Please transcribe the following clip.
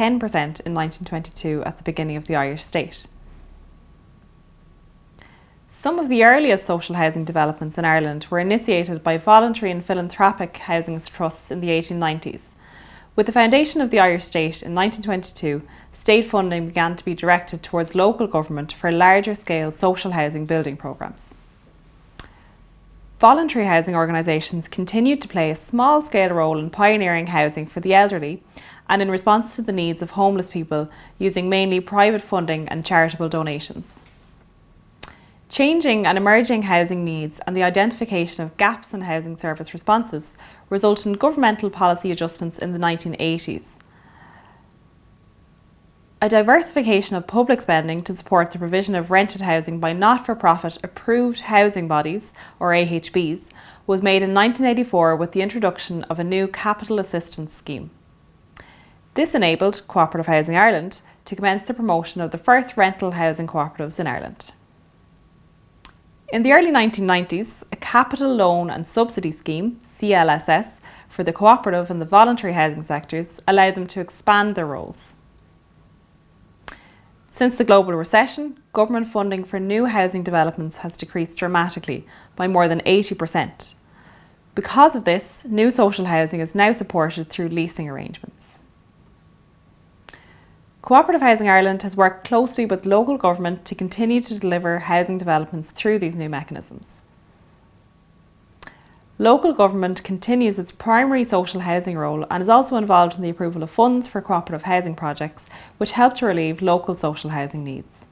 10% in 1922 at the beginning of the Irish state. Some of the earliest social housing developments in Ireland were initiated by voluntary and philanthropic housing trusts in the 1890s. With the foundation of the Irish state in 1922, state funding began to be directed towards local government for larger scale social housing building programmes. Voluntary housing organisations continued to play a small scale role in pioneering housing for the elderly and in response to the needs of homeless people using mainly private funding and charitable donations. Changing and emerging housing needs and the identification of gaps in housing service responses resulted in governmental policy adjustments in the 1980s. A diversification of public spending to support the provision of rented housing by not-for-profit approved housing bodies, or AHBs, was made in 1984 with the introduction of a new capital assistance scheme. This enabled Co-operative Housing Ireland to commence the promotion of the first rental housing cooperatives in Ireland. In the early 1990s, a capital loan and subsidy scheme, CLSS, for the cooperative and the voluntary housing sectors allowed them to expand their roles. Since the global recession, government funding for new housing developments has decreased dramatically by more than 80%. Because of this, new social housing is now supported through leasing arrangements. Co-operative Housing Ireland has worked closely with local government to continue to deliver housing developments through these new mechanisms. Local government continues its primary social housing role and is also involved in the approval of funds for cooperative housing projects which help to relieve local social housing needs.